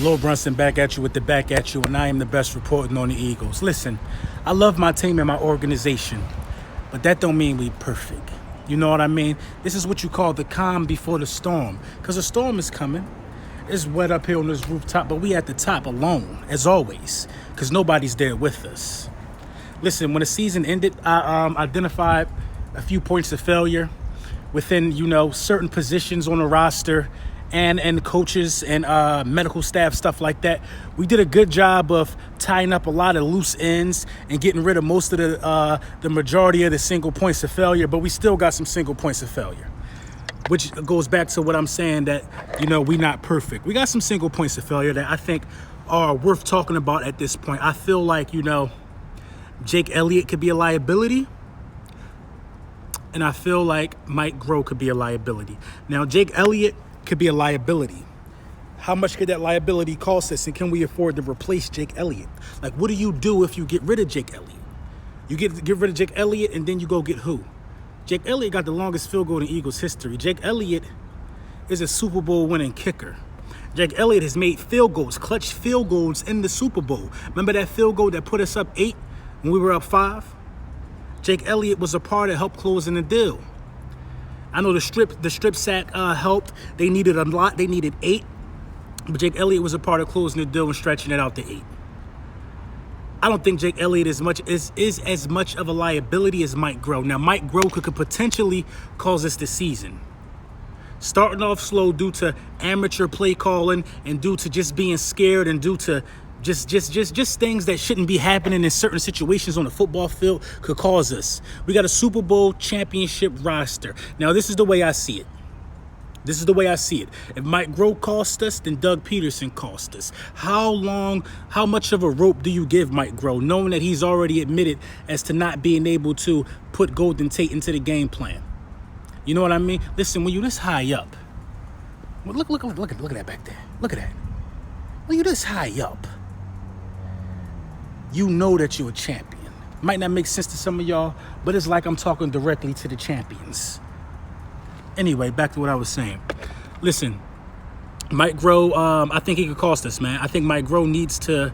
Lil Brunson back at you with the back at you, and I am the best reporting on the Eagles. Listen, I love my team and my organization, but that don't mean we perfect. You know what I mean? This is what you call the calm before the storm, because a storm is coming. It's wet up here on this rooftop, but we at the top alone, as always, because nobody's there with us. Listen, when the season ended, I identified a few points of failure within, certain positions on the roster and coaches and medical staff, stuff like that. We did a good job of tying up a lot of loose ends and getting rid of most of the majority of the single points of failure, but we still got some single points of failure, which goes back to what I'm saying that, we not perfect. We got some single points of failure that I think are worth talking about at this point. I feel like, Jake Elliott could be a liability, and I feel like Mike Groh could be a liability. Now, Jake Elliott could be a liability. How much could that liability cost us, and can we afford to replace Jake Elliott? Like, what do you do if you get rid of Jake Elliott? You get rid of Jake Elliott, and then you go get who? Jake Elliott got the longest field goal in Eagles history. Jake Elliott is a Super Bowl winning kicker. Jake Elliott has made field goals, clutch field goals in the Super Bowl. Remember that field goal that put us up 8 when we were up 5? Jake Elliott was a part of help closing the deal. I know the strip sack helped. They needed a lot. They needed 8. But Jake Elliott was a part of closing the deal and stretching it out to 8. I don't think Jake Elliott is as much of a liability as Mike Groh. Now, Mike Groh could potentially cause us the season. Starting off slow due to amateur play calling and due to just being scared and due to just things that shouldn't be happening in certain situations on the football field could cause us. We got a Super Bowl championship roster. Now, this is the way I see it. If Mike Groh cost us, then Doug Peterson cost us. How much of a rope do you give Mike Groh, knowing that he's already admitted as to not being able to put Golden Tate into the game plan? You know what I mean? Listen, when you this high up, well, look at that back there. Look at that. When you this high up, you know that you're a champion. Might not make sense to some of y'all, but it's like I'm talking directly to the champions. Anyway, back to what I was saying. Listen, Mike Groh, I think he could cost us, man. I think Mike Groh needs to...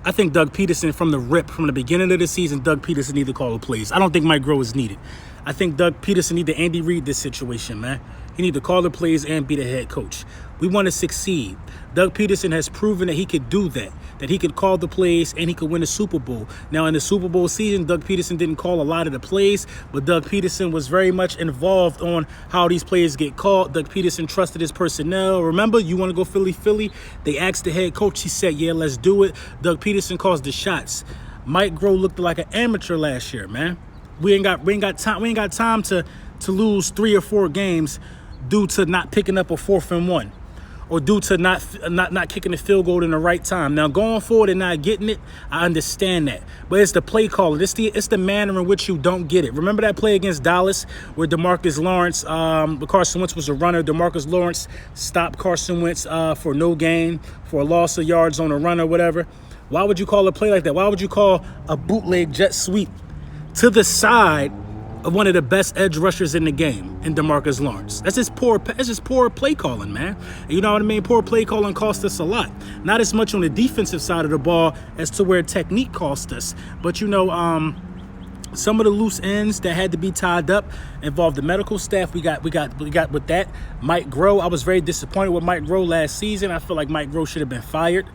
I think Doug Peterson, from the beginning of the season, Doug Peterson needs to call the plays. I don't think Mike Groh is needed. I think Doug Peterson need to Andy Reid this situation, man. He need to call the plays and be the head coach. We want to succeed. Doug Peterson has proven that he could do that he could call the plays and he could win a Super Bowl. Now, in the Super Bowl season, Doug Peterson didn't call a lot of the plays, but Doug Peterson was very much involved on how these plays get called. Doug Peterson trusted his personnel. Remember, you want to go Philly? They asked the head coach. He said, yeah, let's do it. Doug Peterson calls the shots. Mike Groh looked like an amateur last year, man. We ain't got time to lose 3 or 4 games due to not picking up a 4th and 1, or due to not kicking the field goal in the right time. Now, going forward and not getting it, I understand that. But it's the play calling. It's the manner in which you don't get it. Remember that play against Dallas where DeMarcus Lawrence, Carson Wentz was a runner. DeMarcus Lawrence stopped Carson Wentz for no gain, for a loss of yards on a run or whatever. Why would you call a play like that? Why would you call a bootleg jet sweep to the side of one of the best edge rushers in the game, in DeMarcus Lawrence? That's just poor play calling, man. And you know what I mean? Poor play calling cost us a lot. Not as much on the defensive side of the ball as to where technique cost us. But some of the loose ends that had to be tied up involved the medical staff. We got with that. Mike Groh, I was very disappointed with Mike Groh last season. I feel like Mike Groh should have been fired.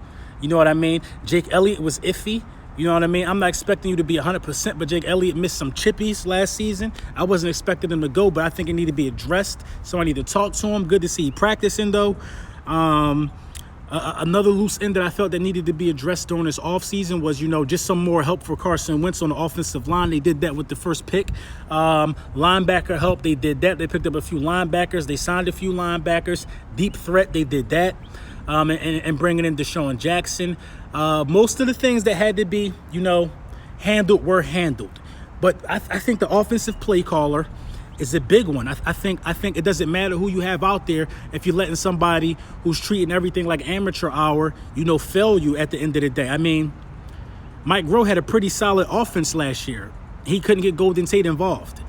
You know what I mean? Jake Elliott was iffy. You know what I mean? I'm not expecting you to be 100%, but Jake Elliott missed some chippies last season. I wasn't expecting him to go, but I think it needed to be addressed. So I need to talk to him. Good to see he practicing, though. Another loose end that I felt that needed to be addressed during this offseason was, just some more help for Carson Wentz on the offensive line. They did that with the first pick. Linebacker help, they did that. They picked up a few linebackers. They signed a few linebackers. Deep threat, they did that. And bringing in Deshaun Jackson. Most of the things that had to be, handled were handled. But I think the offensive play caller is a big one. I think it doesn't matter who you have out there if you're letting somebody who's treating everything like amateur hour, fail you at the end of the day. I mean, Mike Groh had a pretty solid offense last year. He couldn't get Golden Tate involved.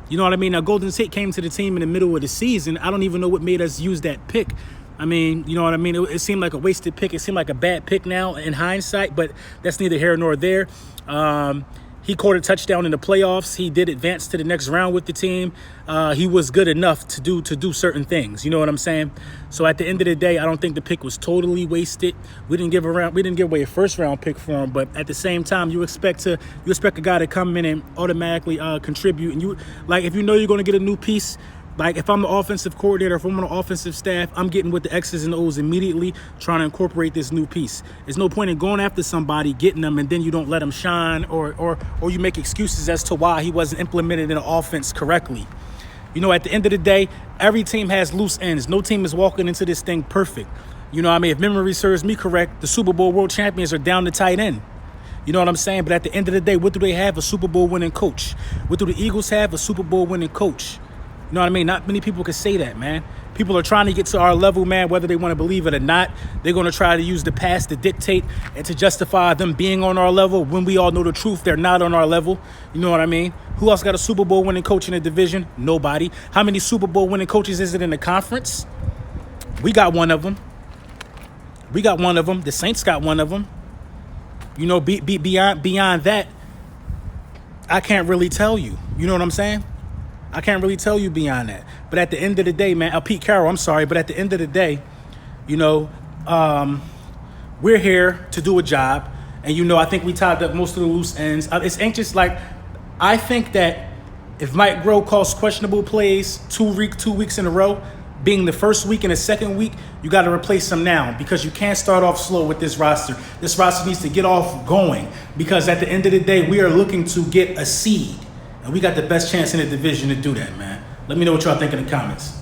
You know what I mean? Now, Golden State came to the team in the middle of the season. I don't even know what made us use that pick. I mean, you know what I mean? It seemed like a wasted pick. It seemed like a bad pick now in hindsight, but that's neither here nor there. He caught a touchdown in the playoffs. He did advance to the next round with the team. He was good enough to do certain things. You know what I'm saying? So at the end of the day, I don't think the pick was totally wasted. We didn't give away a first round pick for him, but at the same time, you expect a guy to come in and automatically contribute. And if you know you're going to get a new piece. Like, if I'm the offensive coordinator, if I'm on the offensive staff, I'm getting with the X's and O's immediately, trying to incorporate this new piece. There's no point in going after somebody, getting them, and then you don't let them shine, or you make excuses as to why he wasn't implemented in the offense correctly. You know, at the end of the day, every team has loose ends. No team is walking into this thing perfect. You know what I mean? If memory serves me correct, the Super Bowl world champions are down the tight end. You know what I'm saying? But at the end of the day, what do they have? A Super Bowl winning coach. What do the Eagles have? A Super Bowl winning coach. You know what I mean? Not many people can say that, man. People are trying to get to our level, man, whether they want to believe it or not. They're going to try to use the past to dictate and to justify them being on our level when we all know the truth. They're not on our level. You know what I mean? Who else got a Super Bowl winning coach in the division? Nobody. How many Super Bowl winning coaches is it in the conference? We got one of them. The Saints got one of them. You know, beyond that, I can't really tell you. You know what I'm saying? I can't really tell you beyond that. But at the end of the day, man, Pete Carroll, I'm sorry, but at the end of the day, you know, we're here to do a job. And, you know, I think we tied up most of the loose ends. It's anxious. I think that if Mike Groh calls questionable plays 2 weeks in a row, being the first week and the second week, you got to replace them now, because you can't start off slow with this roster. This roster needs to get off going, because at the end of the day, we are looking to get a seed. And we got the best chance in the division to do that, man. Let me know what y'all think in the comments.